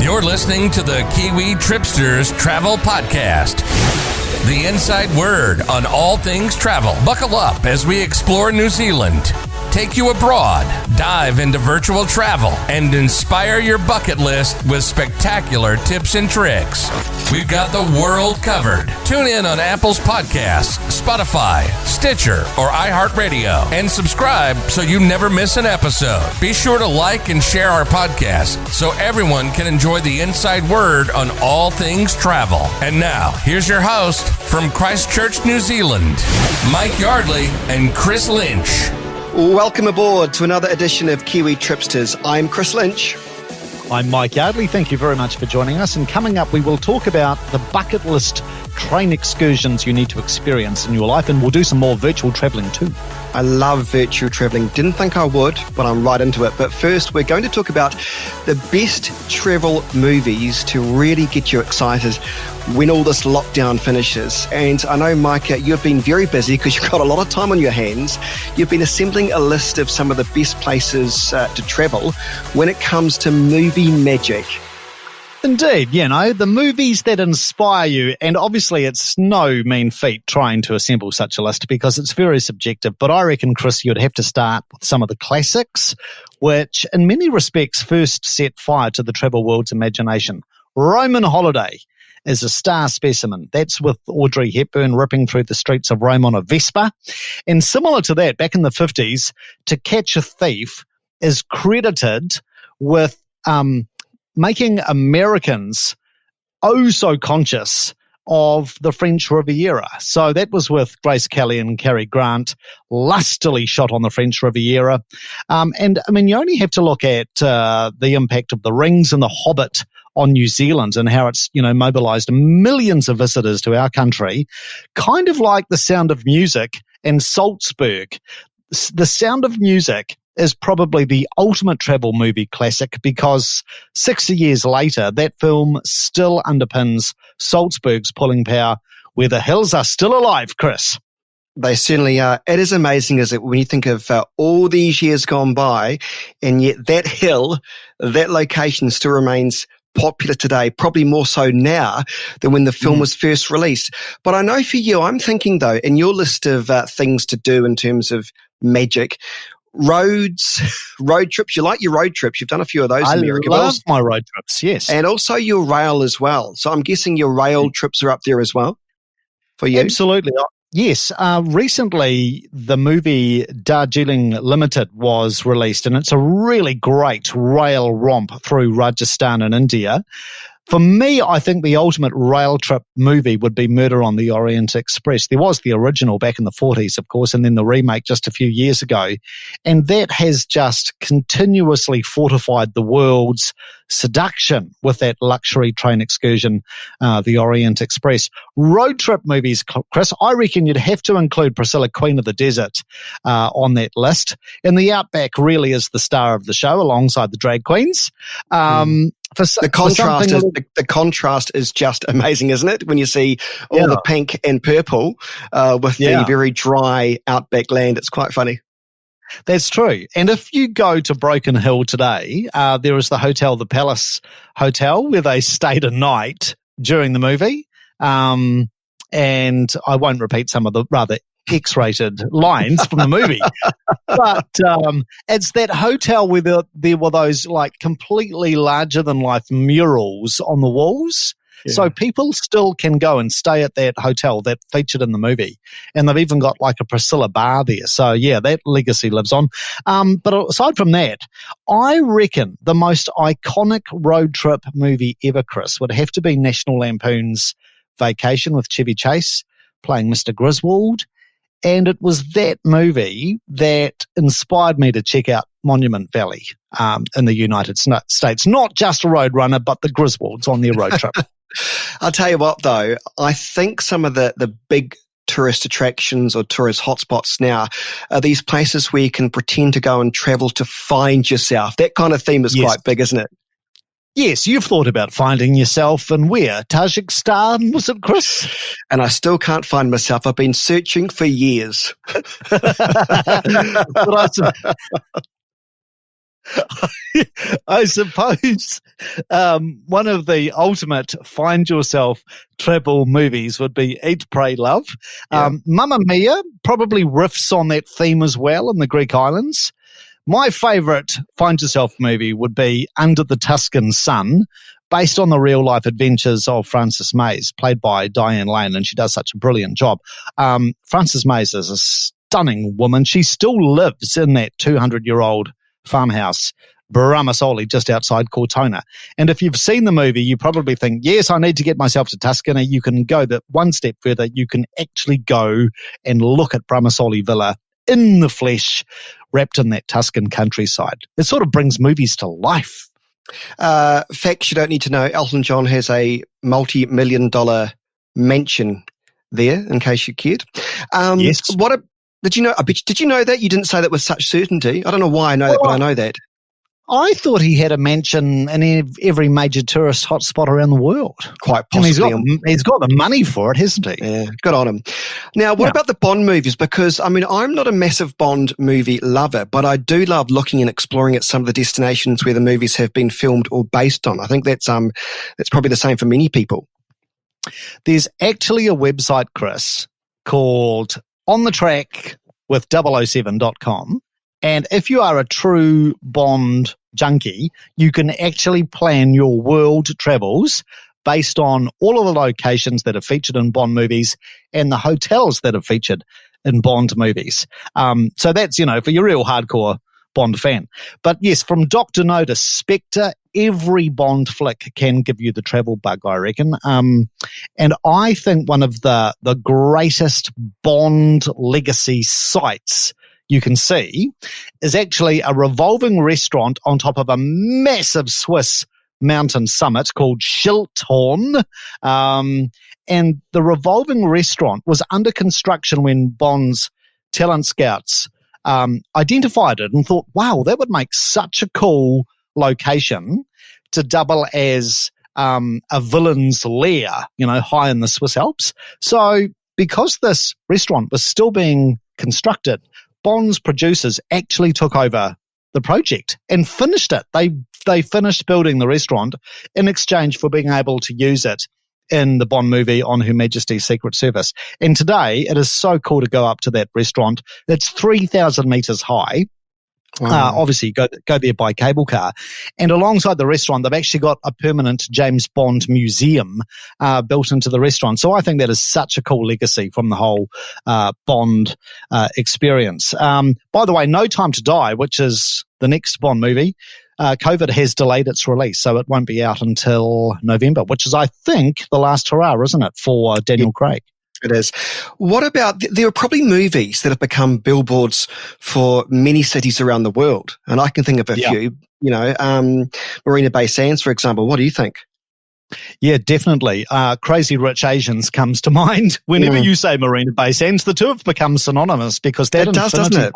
You're listening to the Kiwi Tripsters Travel Podcast. The inside word on all things travel. Buckle up as we explore New Zealand, take you abroad, dive into virtual travel, and inspire your bucket list with spectacular tips and tricks. We've got the world covered. Tune in on Apple's podcasts, Spotify, Stitcher, or iHeartRadio, and subscribe so you never miss an episode. Be sure to like and share our podcast so everyone can enjoy the inside word on all things travel. And now, here's your host from Christchurch, New Zealand, Mike Yardley and Chris Lynch. Welcome aboard to another edition of Kiwi Tripsters. I'm Chris Lynch. I'm Mike Yardley. Thank you very much for joining us. And coming up, we will talk about the bucket list train excursions you need to experience in your life, and we'll do some more virtual travelling too. I love virtual travelling. Didn't think I would, but I'm right into it. But first, we're going to talk about the best travel movies to really get you excited when all this lockdown finishes. And I know, Mike, you've been very busy because you've got a lot of time on your hands. You've been assembling a list of some of the best places to travel when it comes to movie magic. Indeed, the movies that inspire you, and obviously it's no mean feat trying to assemble such a list because it's very subjective, but I reckon, Chris, you'd have to start with some of the classics, which in many respects first set fire to the travel world's imagination. Roman Holiday is a star specimen. That's with Audrey Hepburn ripping through the streets of Rome on a Vespa. And similar to that, back in the 50s, To Catch a Thief is credited with making Americans so conscious of the French Riviera. So that was with Grace Kelly and Cary Grant, lustily shot on the French Riviera. And I mean, you only have to look at the impact of The Rings and The Hobbit on New Zealand and how it's, mobilized millions of visitors to our country, kind of like The Sound of Music and Salzburg. The Sound of Music is probably the ultimate travel movie classic because 60 years later, that film still underpins Salzburg's pulling power where the hills are still alive, Chris. They certainly are. It is amazing, is it, when you think of all these years gone by, and yet that hill, that location still remains popular today, probably more so now than when the film was first released. But I know for you, I'm thinking though, in your list of things to do in terms of magic, road trips. You like your road trips. You've done a few of those in America. I love my road trips, yes. And also your rail as well. So I'm guessing your rail trips are up there as well for you? Absolutely. Yes. Recently, the movie Darjeeling Limited was released, and it's a really great rail romp through Rajasthan and India. For me, I think the ultimate rail trip movie would be Murder on the Orient Express. There was the original back in the 40s, of course, and then the remake just a few years ago. And that has just continuously fortified the world's seduction with that luxury train excursion, the Orient Express. Road trip movies, Chris, I reckon you'd have to include Priscilla, Queen of the Desert, on that list. And the Outback really is the star of the show alongside the drag queens. The contrast is just amazing, isn't it? When you see all the pink and purple with the very dry outback land, it's quite funny. That's true. And if you go to Broken Hill today, there is the hotel, the Palace Hotel, where they stayed a night during the movie. And I won't repeat some of the rather X-rated lines from the movie. But it's that hotel where there were those like completely larger-than-life murals on the walls. Yeah. So people still can go and stay at that hotel that featured in the movie. And they've even got like a Priscilla bar there. So, yeah, that legacy lives on. But aside from that, I reckon the most iconic road trip movie ever, Chris, would have to be National Lampoon's Vacation with Chevy Chase playing Mr. Griswold. And it was that movie that inspired me to check out Monument Valley in the United States. Not just a Roadrunner, but the Griswolds on their road trip. I'll tell you what, though, I think some of the big tourist attractions or tourist hotspots now are these places where you can pretend to go and travel to find yourself. That kind of theme is quite big, isn't it? Yes, you've thought about finding yourself, and where? Tajikistan, was it, Chris? And I still can't find myself. I've been searching for years. I suppose one of the ultimate find yourself travel movies would be Eat, Pray, Love. Mamma Mia probably riffs on that theme as well in the Greek islands. My favourite find yourself movie would be Under the Tuscan Sun, based on the real life adventures of Frances Mays, played by Diane Lane, and she does such a brilliant job. Frances Mays is a stunning woman. She still lives in that 200-year-old farmhouse, Bramisoli, just outside Cortona. And if you've seen the movie, you probably think, yes, I need to get myself to Tuscany. You can go that one step further. You can actually go and look at Bramisoli Villa in the flesh, wrapped in that Tuscan countryside. It sort of brings movies to life. Facts you don't need to know. Elton John has a multi-million-dollar mansion there, in case you cared. Yes. Did you know? Did you know that? You didn't say that with such certainty. I don't know why I know that, but I know that. I thought he had a mansion in every major tourist hotspot around the world. Quite possibly. He's got the money for it, hasn't he? Yeah, good on him. Now, what about the Bond movies? Because, I mean, I'm not a massive Bond movie lover, but I do love looking and exploring at some of the destinations where the movies have been filmed or based on. I think that's probably the same for many people. There's actually a website, Chris, called onthetrackwith007.com. And if you are a true Bond junkie, you can actually plan your world travels based on all of the locations that are featured in Bond movies and the hotels that are featured in Bond movies. So that's, for your real hardcore Bond fan. But yes, from Dr. No to Spectre, every Bond flick can give you the travel bug, I reckon. And I think one of the greatest Bond legacy sites you can see is actually a revolving restaurant on top of a massive Swiss mountain summit called Schilthorn. And the revolving restaurant was under construction when Bond's talent scouts identified it and thought, wow, that would make such a cool location to double as a villain's lair, high in the Swiss Alps. So because this restaurant was still being constructed, Bond's producers actually took over the project and finished it. They finished building the restaurant in exchange for being able to use it in the Bond movie on Her Majesty's Secret Service. And today, it is so cool to go up to that restaurant. It's 3,000 meters high. Wow. Obviously, go there by cable car. And alongside the restaurant, they've actually got a permanent James Bond museum built into the restaurant. So I think that is such a cool legacy from the whole Bond experience. By the way, No Time to Die, which is the next Bond movie, COVID has delayed its release, so it won't be out until November, which is, I think, the last hurrah, isn't it, for Daniel Craig? It is. What about, there are probably movies that have become billboards for many cities around the world. And I can think of a few, Marina Bay Sands, for example. What do you think? Yeah, definitely. Crazy Rich Asians comes to mind. Whenever you say Marina Bay Sands, the two have become synonymous because that it does, doesn't it?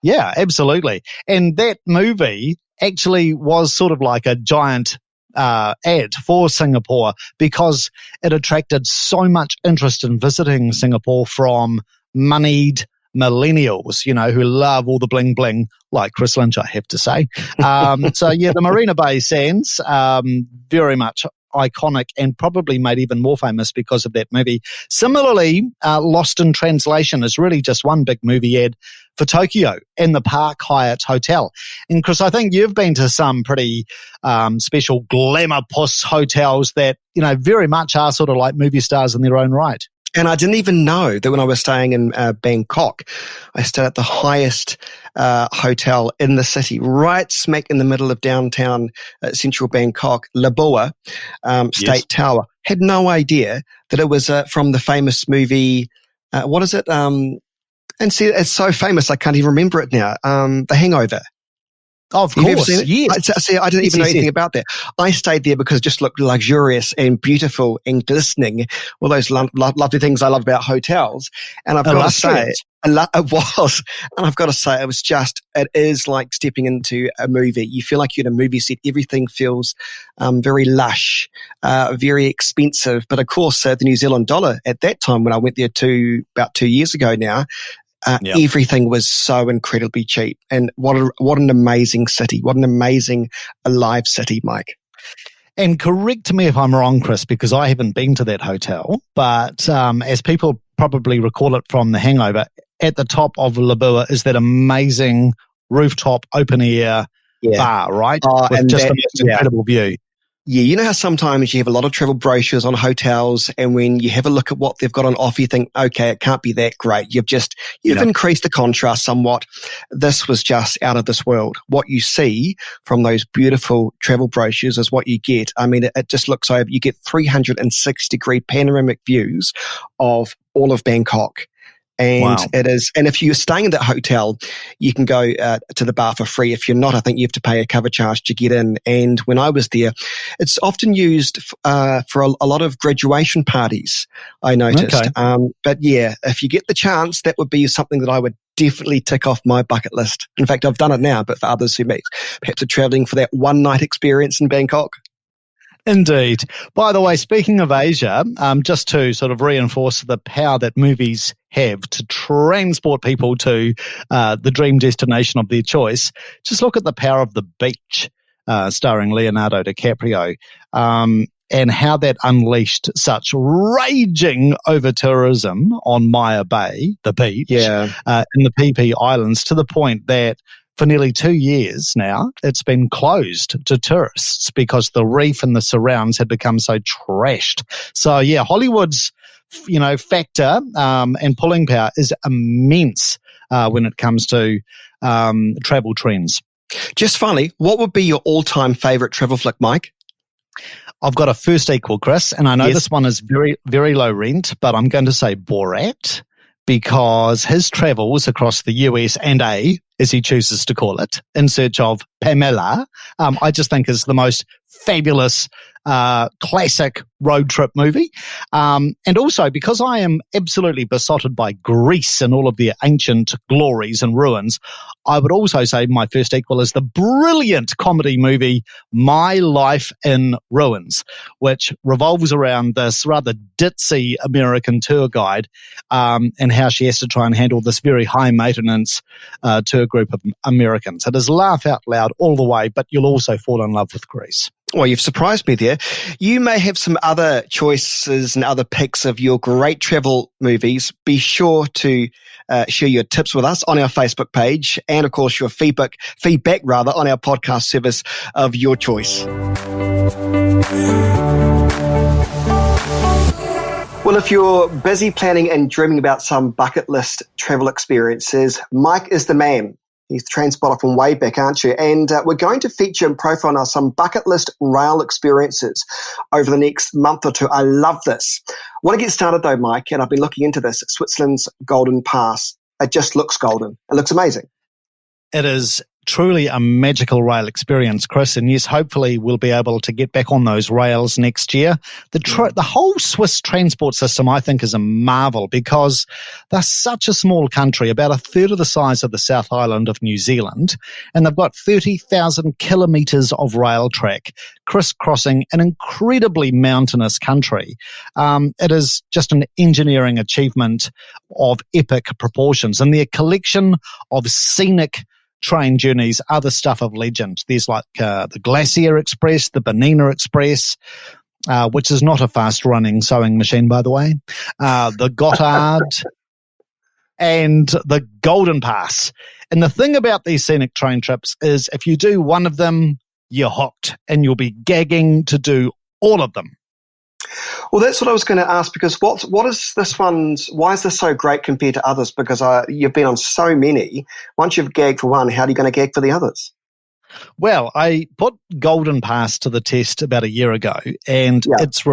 Yeah, absolutely. And that movie actually was sort of like a giant ad for Singapore because it attracted so much interest in visiting Singapore from moneyed millennials, who love all the bling bling, like Chris Lynch, I have to say. So yeah, the Marina Bay Sands, very much iconic and probably made even more famous because of that movie. Similarly, Lost in Translation is really just one big movie ad for Tokyo and the Park Hyatt Hotel. And Chris, I think you've been to some pretty special glamour puss hotels that, very much are sort of like movie stars in their own right. And I didn't even know that when I was staying in Bangkok, I stayed at the highest hotel in the city, right smack in the middle of downtown central Bangkok, Labuan State Tower. Had no idea that it was from the famous movie, what is it? And see, it's so famous, I can't even remember it now. The Hangover. Oh, of course, yes. See, I didn't even know anything about that. I stayed there because it just looked luxurious and beautiful and glistening, all those lovely things I love about hotels. And I've got to say, it was. And I've got to say, it is like stepping into a movie. You feel like you're in a movie set. Everything feels very lush, very expensive. But of course, the New Zealand dollar at that time when I went there about 2 years ago now, Everything was so incredibly cheap. And what an amazing city. What an amazing alive city, Mike. And correct me if I'm wrong, Chris, because I haven't been to that hotel, but as people probably recall it from The Hangover, at the top of Labua is that amazing rooftop open-air bar, right? With just the most incredible view. Yeah, you know how sometimes you have a lot of travel brochures on hotels, and when you have a look at what they've got on offer, you think, okay, it can't be that great. You've increased the contrast somewhat. This was just out of this world. What you see from those beautiful travel brochures is what you get. I mean, it just looks over. You get 360-degree panoramic views of all of Bangkok. And it is, and if you're staying in that hotel, you can go to the bar for free. If you're not, I think you have to pay a cover charge to get in. And when I was there, it's often used for a lot of graduation parties, I noticed. Okay. But yeah, if you get the chance, that would be something that I would definitely tick off my bucket list. In fact, I've done it now, but for others who perhaps are traveling for that one night experience in Bangkok. Indeed. By the way, speaking of Asia, just to sort of reinforce the power that movies have to transport people to the dream destination of their choice, just look at the power of The Beach, starring Leonardo DiCaprio, and how that unleashed such raging over-tourism on Maya Bay, the beach, in the PP Islands, to the point that for nearly 2 years now, it's been closed to tourists because the reef and the surrounds had become so trashed. So yeah, Hollywood's, factor and pulling power is immense when it comes to travel trends. Just finally, what would be your all-time favorite travel flick, Mike? I've got a first equal, Chris, and I know this one is very, very low rent, but I'm going to say Borat, because his travels across the US and A, as he chooses to call it, in search of Pamela, I just think is the most fabulous classic road trip movie. And also because I am absolutely besotted by Greece and all of their ancient glories and ruins, I would also say my first equal is the brilliant comedy movie My Life in Ruins, which revolves around this rather ditzy American tour guide and how she has to try and handle this very high maintenance tour group of Americans. It is laugh out loud all the way, but you'll also fall in love with Greece. Well, you've surprised me there. You may have some other choices and other picks of your great travel movies. Be sure to share your tips with us on our Facebook page, and of course your feedback on our podcast service of your choice. Well, if you're busy planning and dreaming about some bucket list travel experiences, Mike is the man. He's the transporter from way back, aren't you? And we're going to feature and profile now some bucket list rail experiences over the next month or two. I love this. I want to get started though, Mike, and I've been looking into this. Switzerland's Golden Pass. It just looks golden. It looks amazing. It is truly a magical rail experience, Chris, and yes, hopefully we'll be able to get back on those rails next year. The whole Swiss transport system, I think, is a marvel because they're such a small country, about a third of the size of the South Island of New Zealand, and they've got 30,000 kilometres of rail track crisscrossing an incredibly mountainous country. It is just an engineering achievement of epic proportions, and their collection of scenic train journeys are the stuff of legend. There's like the Glacier Express, the Bernina Express, which is not a fast-running sewing machine, by the way, the Gotthard, and the Golden Pass. And the thing about these scenic train trips is if you do one of them, you're hooked, and you'll be gagging to do all of them. Well, that's what I was going to ask, because what is this one's, why is this so great compared to others? Because you've been on so many. Once you've gagged for one, how are you going to gag for the others? Well, I put Golden Pass to the test about a year ago, and it's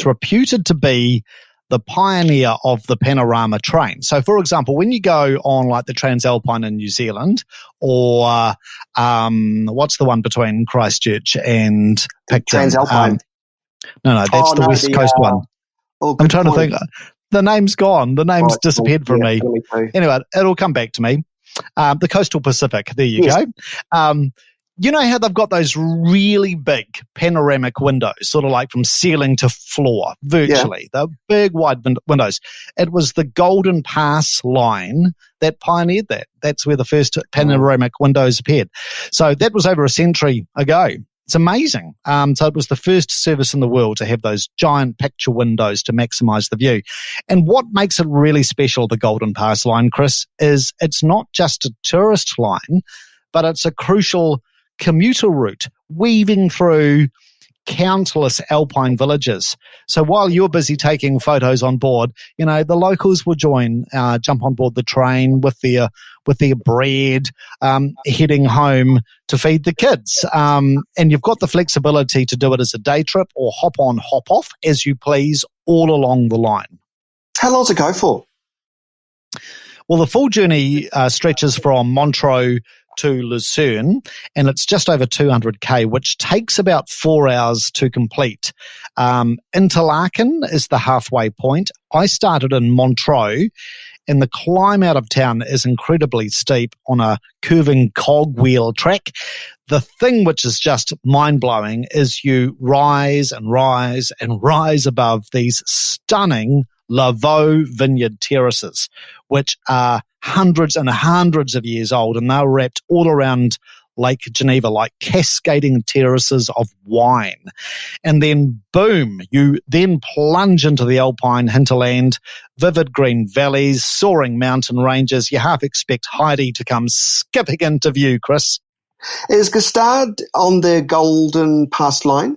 reputed to be the pioneer of the panorama train. So, for example, when you go on like the Transalpine in New Zealand, or what's the one between Christchurch and Picton? Transalpine. No, that's the West Coast one. I'm trying to think. The name's gone. The name's disappeared from me. Anyway, it'll come back to me. The Coastal Pacific. There you go. you know how they've got those really big panoramic windows, sort of like from ceiling to floor, virtually. Yeah. They're big, wide windows. It was the Golden Pass line that pioneered that. That's where the first panoramic windows appeared. So that was over a century ago. It's amazing. So it was the first service in the world to have those giant picture windows to maximize the view. And what makes it really special, the Golden Pass line, Chris, is it's not just a tourist line, but it's a crucial commuter route weaving through countless alpine villages. So while you're busy taking photos on board, you know, the locals will jump on board the train with their bread, heading home to feed the kids. And you've got the flexibility to do it as a day trip or hop on, hop off as you please all along the line. How long does it go for? Well, the full journey stretches from Montreux to Lucerne, and it's just over 200k, which takes about 4 hours to complete. Interlaken is the halfway point. I started in Montreux, and the climb out of town is incredibly steep on a curving cogwheel track. The thing which is just mind-blowing is you rise and rise and rise above these stunning Lavaux vineyard terraces, which are hundreds and hundreds of years old, and they're wrapped all around Lake Geneva like cascading terraces of wine. And then, boom, you then plunge into the alpine hinterland, vivid green valleys, soaring mountain ranges. You half expect Heidi to come skipping into view, Chris. Is Gstaad on the Golden Pass line?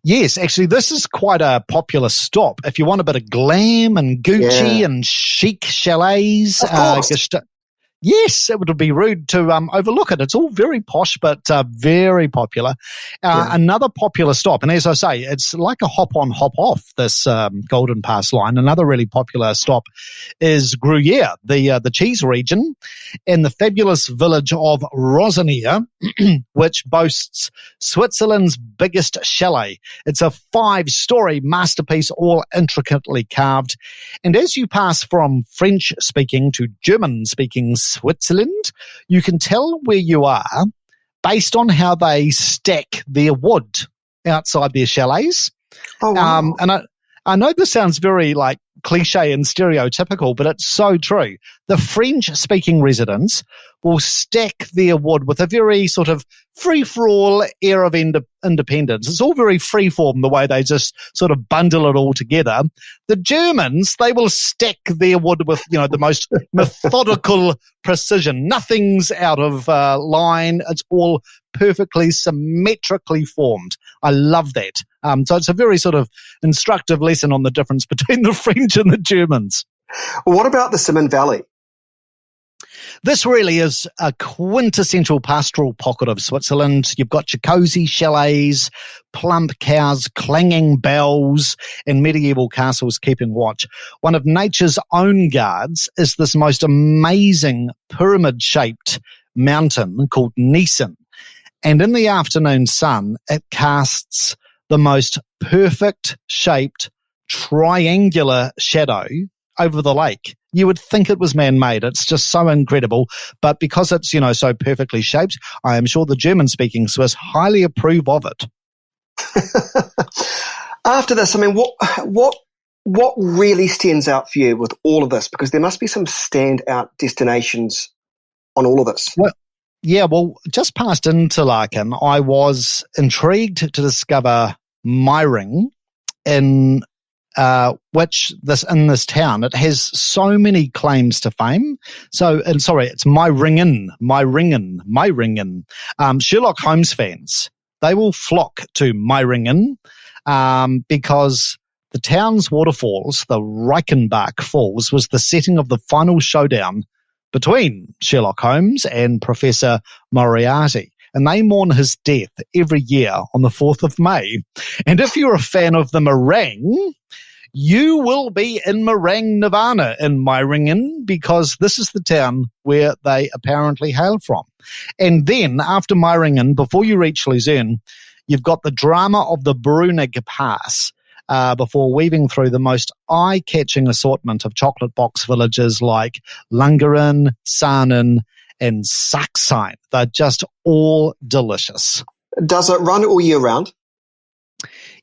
Yes, actually, this is quite a popular stop. If you want a bit of glam and Gucci and chic chalets, yes, it would be rude to overlook it. It's all very posh, but very popular. Another popular stop, and as I say, it's like a hop-on, hop-off, this Golden Pass line. Another really popular stop is Gruyere, the cheese region, and the fabulous village of Rosinier, which boasts Switzerland's biggest chalet. It's a 5-story masterpiece, all intricately carved. And as you pass from French-speaking to German-speaking Switzerland, you can tell where you are based on how they stack their wood outside their chalets. Oh, wow. And I know this sounds very like cliche and stereotypical, but it's so true. The French-speaking residents will stack their wood with a very sort of free-for-all air of independence. It's all very free-form, the way they just sort of bundle it all together. The Germans, they will stack their wood with, you know, the most methodical precision. Nothing's out of line. It's all perfectly symmetrically formed. I love that. So it's a very sort of instructive lesson on the difference between the French and the Germans. Well, what about the Simon Valley? This really is a quintessential pastoral pocket of Switzerland. You've got your cozy chalets, plump cows, clanging bells, and medieval castles keeping watch. One of nature's own guards is this most amazing pyramid-shaped mountain called Niesen. And in the afternoon sun, it casts the most perfect-shaped triangular shadow over the lake. You would think it was man-made. It's just so incredible. But because it's, you know, so perfectly shaped, I am sure the German-speaking Swiss highly approve of it. After this, I mean, what really stands out for you with all of this? Because there must be some standout destinations on all of this. Well, just past Interlaken, I was intrigued to discover Meiring in this town. It has so many claims to fame. It's Meiringen. Sherlock Holmes fans, they will flock to Meiringen because the town's waterfalls, the Reichenbach Falls, was the setting of the final showdown between Sherlock Holmes and Professor Moriarty. And they mourn his death every year on the 4th of May. And if you're a fan of the meringue, you will be in meringue nirvana in Meiringen, because this is the town where they apparently hail from. And then after Meiringen, before you reach Lucerne, you've got the drama of the Brunig Pass, before weaving through the most eye-catching assortment of chocolate box villages like Langeren, Sarnen, and Sachsen. They're just all delicious. Does it run all year round?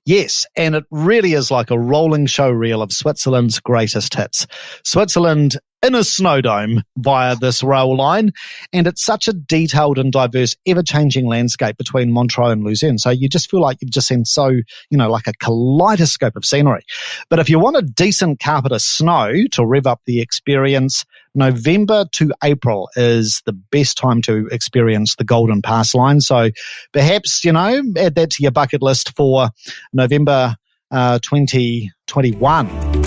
Yes, and it really is like a rolling show reel of Switzerland's greatest hits. Switzerland in a snow dome via this rail line, and it's such a detailed and diverse, ever-changing landscape between Montreux and Lucerne. So you just feel like you've just seen like a kaleidoscope of scenery. But if you want a decent carpet of snow to rev up the experience, November to April is the best time to experience the Golden Pass line. So perhaps, add that to your bucket list for November 2021.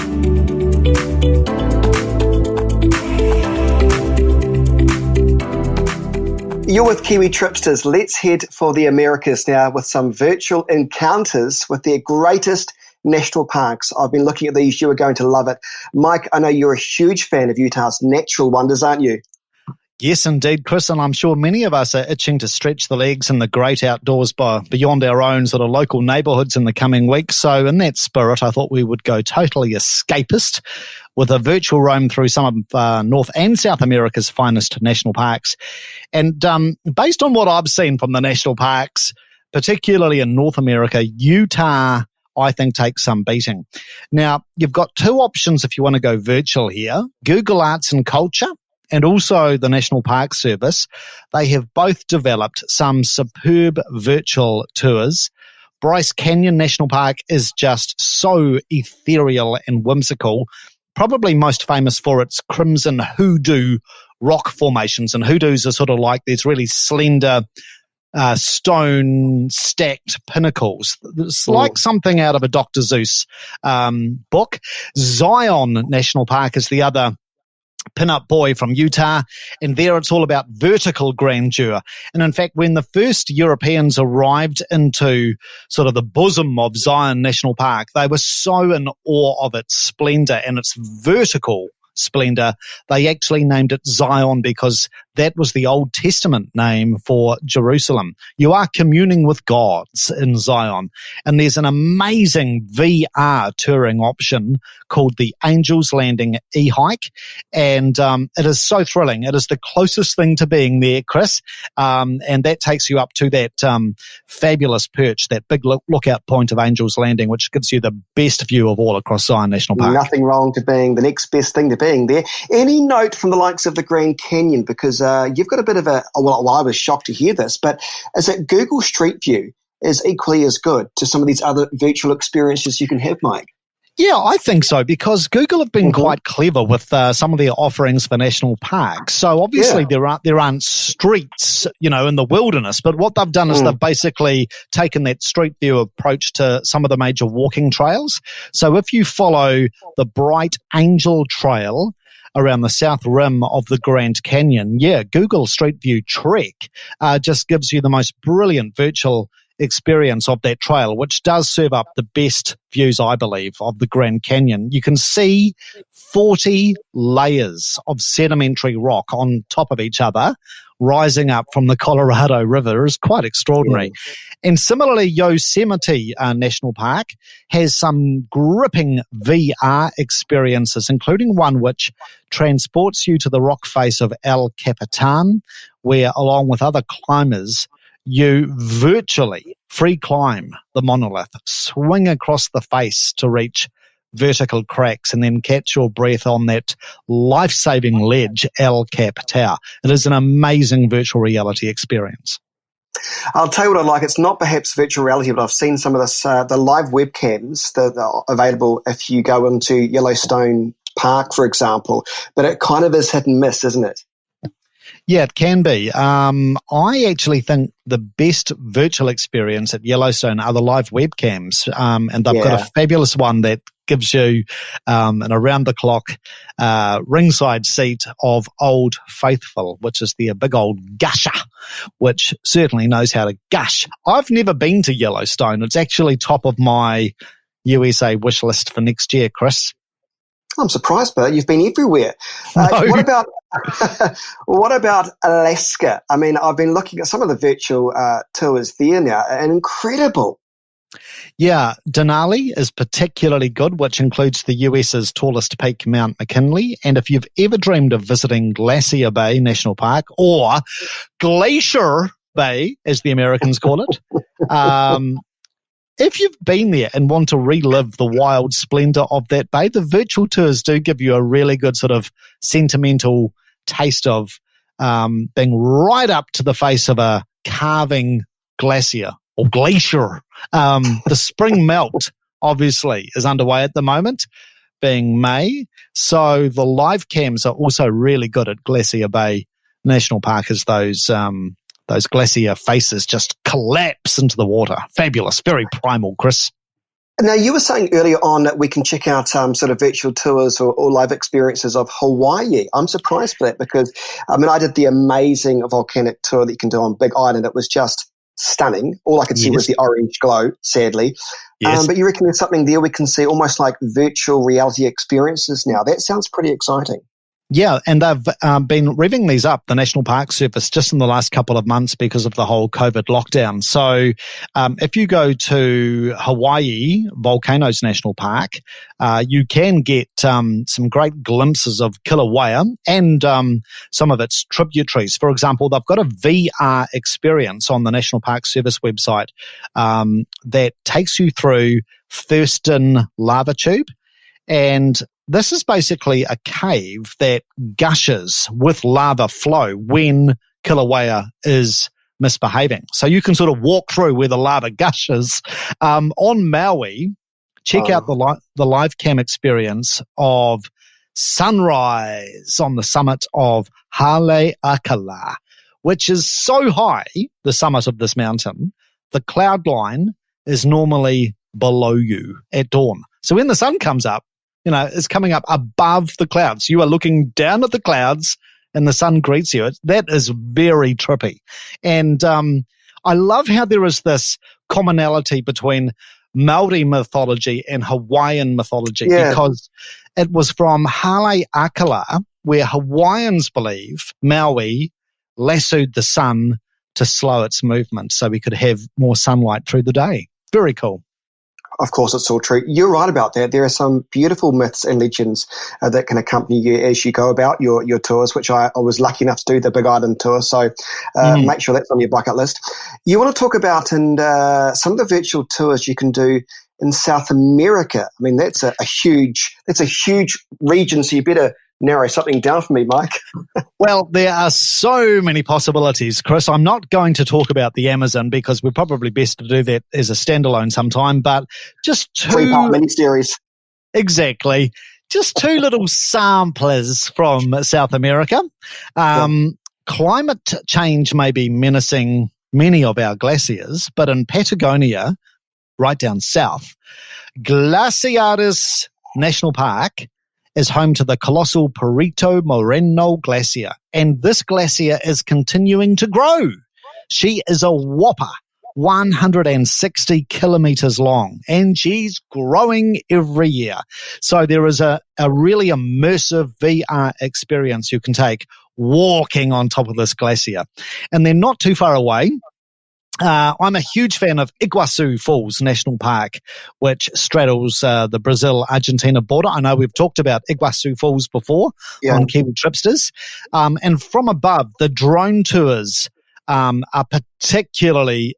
You're with Kiwi Tripsters. Let's head for the Americas now with some virtual encounters with their greatest national parks. I've been looking at these. You are going to love it. Mike, I know you're a huge fan of Utah's natural wonders, aren't you? Yes, indeed, Chris, and I'm sure many of us are itching to stretch the legs in the great outdoors beyond our own sort of local neighbourhoods in the coming weeks. So in that spirit, I thought we would go totally escapist with a virtual roam through some of North and South America's finest national parks. And based on what I've seen from the national parks, particularly in North America, Utah, I think, takes some beating. Now, you've got two options if you want to go virtual here: Google Arts and Culture and also the National Park Service. They have both developed some superb virtual tours. Bryce Canyon National Park is just so ethereal and whimsical, probably most famous for its crimson hoodoo rock formations. And hoodoos are sort of like these really slender stone stacked pinnacles. It's like something out of a Dr. Seuss book. Zion National Park is the other pin-up boy from Utah, and there it's all about vertical grandeur. And in fact, when the first Europeans arrived into sort of the bosom of Zion National Park, they were so in awe of its splendor and its vertical splendor, they actually named it Zion because that was the Old Testament name for Jerusalem. You are communing with gods in Zion. And there's an amazing VR touring option called the Angel's Landing e-hike. And it is so thrilling. It is the closest thing to being there, Chris. And that takes you up to that fabulous perch, that big lookout point of Angel's Landing, which gives you the best view of all across Zion National Park. Nothing wrong to being the next best thing to being there. Any note from the likes of the Grand Canyon? Because you've got a bit of I was shocked to hear this, but is it Google Street View is equally as good to some of these other virtual experiences you can have, Mike? Yeah, I think so, because Google have been quite clever with some of their offerings for national parks. So obviously there aren't streets, in the wilderness, but what they've done is they've basically taken that street view approach to some of the major walking trails. So if you follow the Bright Angel Trail around the south rim of the Grand Canyon, Google Street View Trek just gives you the most brilliant virtual experience of that trail, which does serve up the best views, I believe, of the Grand Canyon. You can see 40 layers of sedimentary rock on top of each other rising up from the Colorado River. Is quite extraordinary. And similarly, Yosemite National Park has some gripping VR experiences, including one which transports you to the rock face of El Capitan, where, along with other climbers, you virtually free climb the monolith, swing across the face to reach vertical cracks, and then catch your breath on that life-saving ledge, El Cap Tower. It is an amazing virtual reality experience. I'll tell you what I like. It's not perhaps virtual reality, but I've seen some of this, the live webcams that are available if you go into Yellowstone Park, for example. But it kind of is hit and miss, isn't it? Yeah, it can be. I actually think the best virtual experience at Yellowstone are the live webcams. And they've got a fabulous one that gives you an around-the-clock ringside seat of Old Faithful, which is the big old gusher, which certainly knows how to gush. I've never been to Yellowstone. It's actually top of my USA wish list for next year, Chris. I'm surprised, but you've been everywhere. No. What about Alaska? I mean, I've been looking at some of the virtual tours there now, and incredible. Yeah, Denali is particularly good, which includes the US's tallest peak, Mount McKinley. And if you've ever dreamed of visiting Glacier Bay National Park, or Glacier Bay, as the Americans call it, if you've been there and want to relive the wild splendor of that bay, the virtual tours do give you a really good sort of sentimental taste of being right up to the face of a carving glacier or glacier. The spring melt, obviously, is underway at the moment, being May. So the live cams are also really good at Glacier Bay National Park as those glacier faces just collapse into the water. Fabulous, very primal, Chris. Now, you were saying earlier on that we can check out sort of virtual tours or live experiences of Hawaii. I'm surprised by that because, I did the amazing volcanic tour that you can do on Big Island. It was just stunning. All I could see was the orange glow, sadly. Yes. But you reckon there's something there we can see almost like virtual reality experiences now. That sounds pretty exciting. Yeah, and they've been revving these up, the National Park Service, just in the last couple of months because of the whole COVID lockdown. So if you go to Hawaii Volcanoes National Park, you can get some great glimpses of Kilauea and some of its tributaries. For example, they've got a VR experience on the National Park Service website that takes you through Thurston Lava Tube. And this is basically a cave that gushes with lava flow when Kilauea is misbehaving. So you can sort of walk through where the lava gushes. On Maui, check out the live cam experience of sunrise on the summit of Haleakala, which is so high, the summit of this mountain, the cloud line is normally below you at dawn. So when the sun comes up, it's coming up above the clouds. You are looking down at the clouds and the sun greets you. That is very trippy. And I love how there is this commonality between Maori mythology and Hawaiian mythology because it was from Haleakala where Hawaiians believe Maui lassoed the sun to slow its movement so we could have more sunlight through the day. Very cool. Of course, it's all true. You're right about that. There are some beautiful myths and legends that can accompany you as you go about your tours, which I was lucky enough to do the Big Island tour. So make sure that's on your bucket list. You want to talk about some of the virtual tours you can do in South America. I mean, that's a huge region. So you better narrow something down for me, Mike. Well, there are so many possibilities, Chris. I'm not going to talk about the Amazon because we're probably best to do that as a standalone sometime, but just two... 3-part miniseries. Exactly. Just two little samplers from South America. Climate change may be menacing many of our glaciers, but in Patagonia, right down south, Glaciares National Park is home to the colossal Perito Moreno Glacier, and this glacier is continuing to grow. She is a whopper, 160 kilometers long, and she's growing every year. So there is a really immersive VR experience you can take walking on top of this glacier. And then not too far away, I'm a huge fan of Iguazu Falls National Park, which straddles the Brazil-Argentina border. I know we've talked about Iguazu Falls before on Kiwi Tripsters. And from above, the drone tours are particularly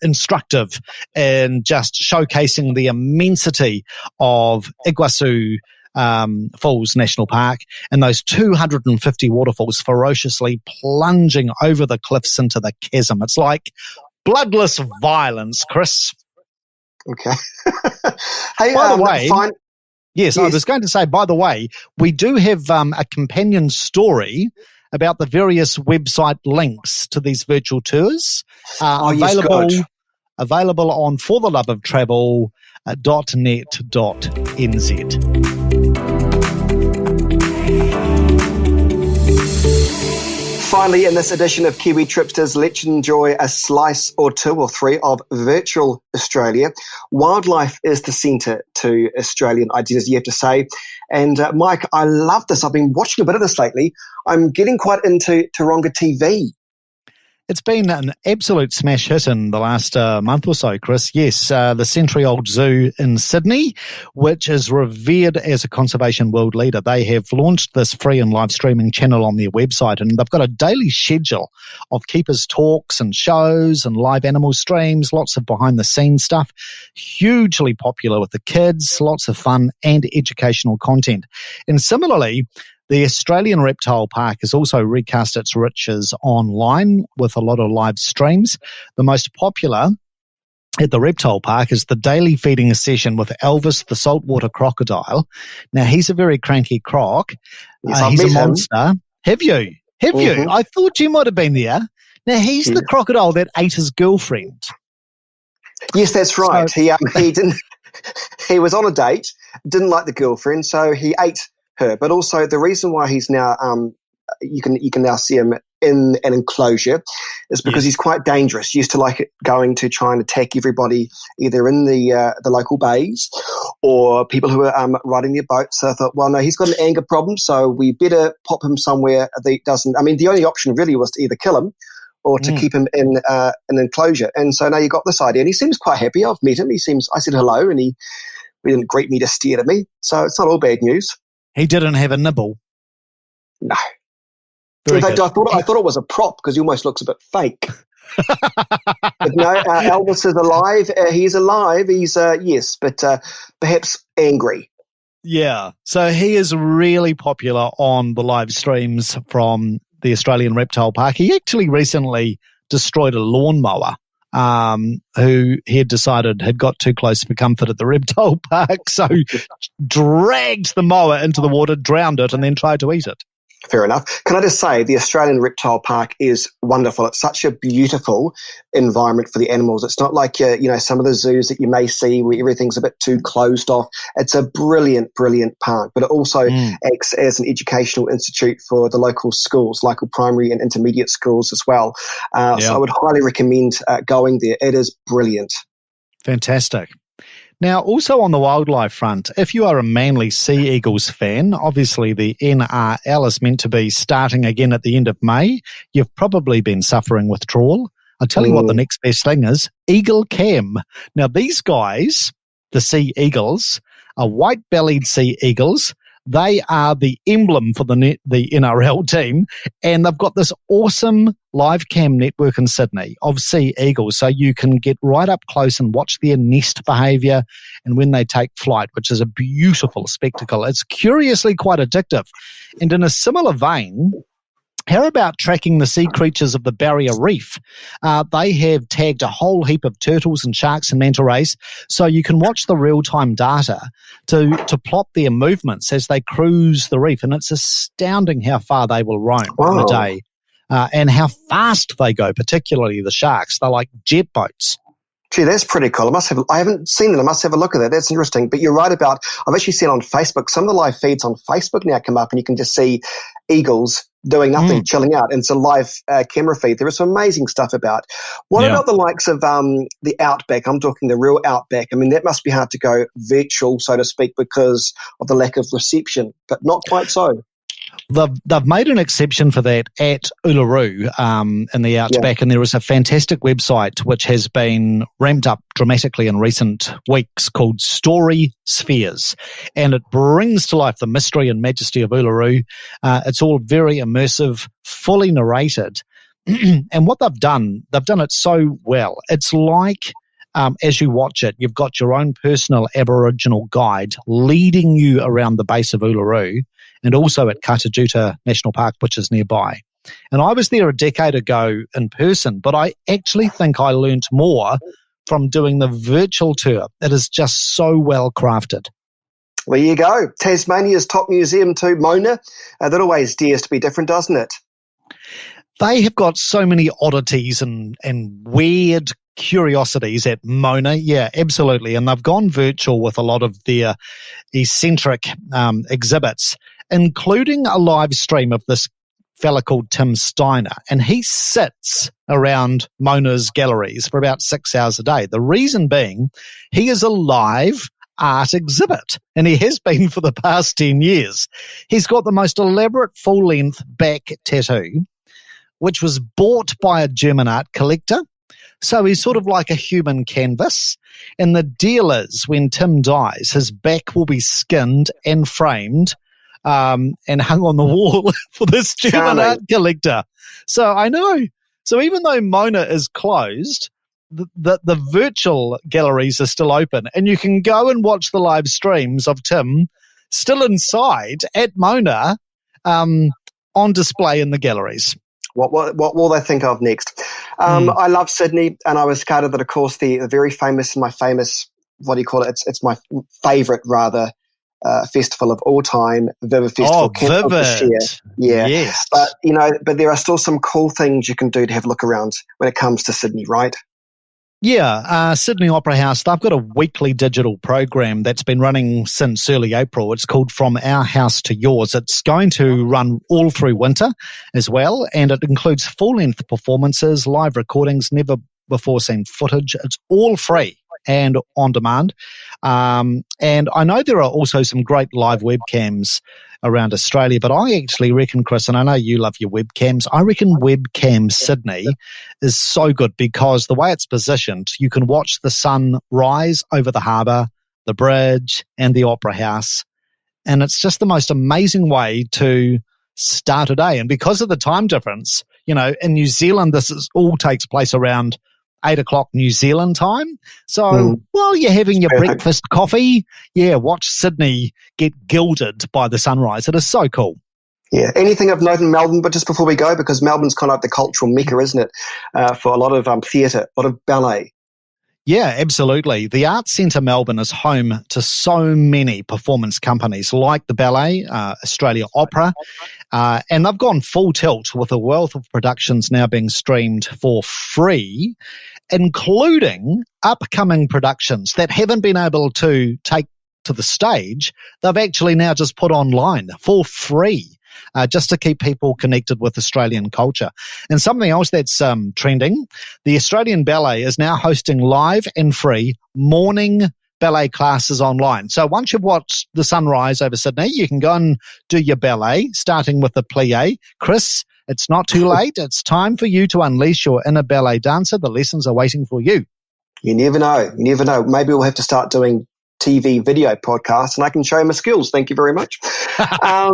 instructive in just showcasing the immensity of Iguazu Falls National Park and those 250 waterfalls ferociously plunging over the cliffs into the chasm. It's like bloodless violence, Chris. Okay. Hey, by the way, yes, I was going to say, by the way, we do have a companion story about the various website links to these virtual tours available on fortheloveoftravel.net.nz. Finally, in this edition of Kiwi Tripsters, let's enjoy a slice or two or three of virtual Australia. Wildlife is the centre to Australian ideas, you have to say. And Mike, I love this. I've been watching a bit of this lately. I'm getting quite into Taronga TV. It's been an absolute smash hit in the last month or so, Chris. Yes, the Century-Old Zoo in Sydney, which is revered as a conservation world leader. They have launched this free and live streaming channel on their website, and they've got a daily schedule of keepers' talks and shows and live animal streams, lots of behind-the-scenes stuff. Hugely popular with the kids, lots of fun and educational content. And similarly, the Australian Reptile Park has also recast its riches online with a lot of live streams. The most popular at the Reptile Park is the daily feeding session with Elvis the saltwater crocodile. Now, he's a very cranky croc. Yes, he's a monster. Have you? Have you? I thought you might have been there. Now, he's the crocodile that ate his girlfriend. Yes, that's right. So, he didn't. He was on a date, didn't like the girlfriend, so he ate her. But also the reason why he's now you can now see him in an enclosure is because he's quite dangerous. He used to going to try and attack everybody either in the local bays or people who are riding their boats. So I thought, well, no, he's got an anger problem, so we better pop him somewhere that doesn't. I mean, the only option really was to either kill him or to keep him in an enclosure. And so now you got this idea, and he seems quite happy. I've met him. I said hello, and he didn't greet me, just stared at me. So it's not all bad news. He didn't have a nibble. No. In fact, I thought it was a prop because he almost looks a bit fake. But no, Elvis is alive. He's alive. He's, yes, but perhaps angry. Yeah. So he is really popular on the live streams from the Australian Reptile Park. He actually recently destroyed a lawnmower who he had decided had got too close for comfort at the Reptile Park, so dragged the mower into the water, drowned it, and then tried to eat it. Fair enough. Can I just say the Australian Reptile Park is wonderful. It's such a beautiful environment for the animals. It's not like some of the zoos that you may see where everything's a bit too closed off. It's a brilliant, brilliant park, but it also acts as an educational institute for the local schools, local primary and intermediate schools as well. So I would highly recommend going there. It is brilliant. Fantastic. Now, also on the wildlife front, if you are a Manly Sea Eagles fan, obviously the NRL is meant to be starting again at the end of May. You've probably been suffering withdrawal. I'll tell you what the next best thing is, Eagle Cam. Now, these guys, the Sea Eagles, are white-bellied sea eagles. They are the emblem for the NRL team, and they've got this awesome live cam network in Sydney of sea eagles, so you can get right up close and watch their nest behaviour and when they take flight, which is a beautiful spectacle. It's curiously quite addictive. And in a similar vein, how about tracking the sea creatures of the Barrier Reef? They have tagged a whole heap of turtles and sharks and manta rays, so you can watch the real-time data to plot their movements as they cruise the reef, and it's astounding how far they will roam in a day and how fast they go, particularly the sharks. They're like jet boats. Gee, that's pretty cool. I haven't seen it. I must have a look at that. That's interesting. But you're right about, I've actually seen on Facebook, some of the live feeds on Facebook now come up and you can just see eagles doing nothing, chilling out. And it's a live camera feed. There is some amazing stuff about. What about the likes of the outback? I'm talking the real outback. I mean, that must be hard to go virtual, so to speak, because of the lack of reception, but not quite so. They've made an exception for that at Uluru in the outback, and there is a fantastic website which has been ramped up dramatically in recent weeks called Story Spheres, and it brings to life the mystery and majesty of Uluru. It's all very immersive, fully narrated, and what they've done it so well. It's like as you watch it, you've got your own personal Aboriginal guide leading you around the base of Uluru and also at Katajuta National Park, which is nearby. And I was there a decade ago in person, but I actually think I learnt more from doing the virtual tour. It is just so well crafted. There you go. Tasmania's top museum too, Mona. That always dares to be different, doesn't it? They have got so many oddities and weird curiosities at Mona. Yeah, absolutely. And they've gone virtual with a lot of their eccentric exhibits, including a live stream of this fella called Tim Steiner. And he sits around Mona's galleries for about 6 hours a day. The reason being, he is a live art exhibit, and he has been for the past 10 years. He's got the most elaborate full-length back tattoo, which was bought by a German art collector. So he's sort of like a human canvas. And the deal is, when Tim dies, his back will be skinned and framed and hung on the wall for this German art collector. So I know. So even though Mona is closed, the virtual galleries are still open, and you can go and watch the live streams of Tim still inside at Mona on display in the galleries. What will they think of next? I love Sydney, and I was scouted that, of course, the very famous, what do you call it? It's my favourite, rather, festival of all time, Vivid Festival. Vivid. This year. Yeah. Yes. But there are still some cool things you can do to have a look around when it comes to Sydney, right? Yeah, Sydney Opera House, they've got a weekly digital program that's been running since early April. It's called From Our House to Yours. It's going to run all through winter as well, and it includes full-length performances, live recordings, never-before-seen footage. It's all free and on demand. And I know there are also some great live webcams around Australia, but I actually reckon, Chris, and I know you love your webcams, I reckon Webcam Sydney is so good because the way it's positioned, you can watch the sun rise over the harbour, the bridge, and the Opera House. And it's just the most amazing way to start a day. And because of the time difference, in New Zealand, all takes place around 8 o'clock New Zealand time. So while you're having your breakfast coffee, watch Sydney get gilded by the sunrise. It is so cool. Yeah. Anything of note in Melbourne, but just before we go, because Melbourne's kind of like the cultural mecca, isn't it, for a lot of theatre, a lot of ballet. Yeah, absolutely. The Arts Centre Melbourne is home to so many performance companies like the Ballet, Australia Opera, and they've gone full tilt with a wealth of productions now being streamed for free, including upcoming productions that haven't been able to take to the stage. They've actually now just put online for free. Just to keep people connected with Australian culture. And something else that's trending, the Australian Ballet is now hosting live and free morning ballet classes online. So once you've watched the sunrise over Sydney, you can go and do your ballet, starting with the plie. Chris, it's not too late. It's time for you to unleash your inner ballet dancer. The lessons are waiting for you. You never know. Maybe we'll have to start doing TV video podcast, and I can show you my skills. Thank you very much. I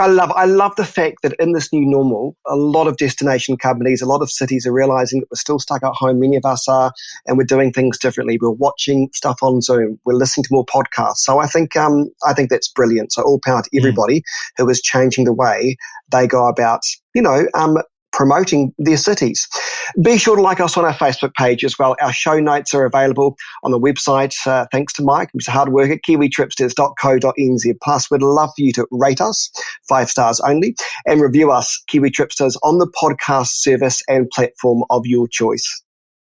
love the fact that in this new normal, a lot of destination companies, a lot of cities are realizing that we're still stuck at home. Many of us are, and we're doing things differently. We're watching stuff on Zoom. We're listening to more podcasts. So I think that's brilliant. So all power to everybody who is changing the way they go about, promoting their cities. Be sure to like us on our Facebook page as well. Our show notes are available on the website, thanks to Mike, who's a hard worker, kiwitripsters.co.nz. Plus, we'd love for you to rate us, 5 stars only, and review us, Kiwi Tripsters, on the podcast service and platform of your choice.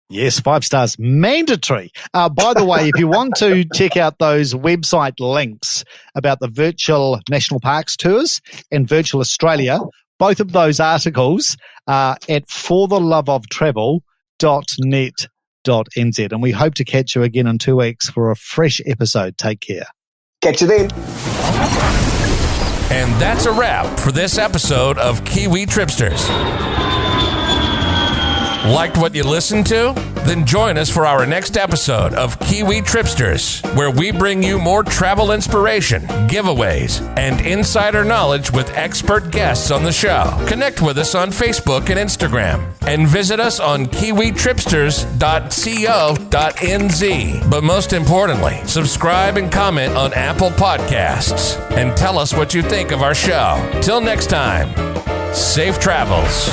Yes, 5 stars, mandatory. By the way, if you want to check out those website links about the virtual national parks tours and virtual Australia, both of those articles are at fortheloveoftravel.net.nz. And we hope to catch you again in 2 weeks for a fresh episode. Take care. Catch you then. And that's a wrap for this episode of Kiwi Tripsters. Liked what you listened to? Then join us for our next episode of Kiwi Tripsters, where we bring you more travel inspiration, giveaways, and insider knowledge with expert guests on the show. Connect with us on Facebook and Instagram, and visit us on kiwitripsters.co.nz. But most importantly, subscribe and comment on Apple Podcasts, and tell us what you think of our show. Till next time, safe travels.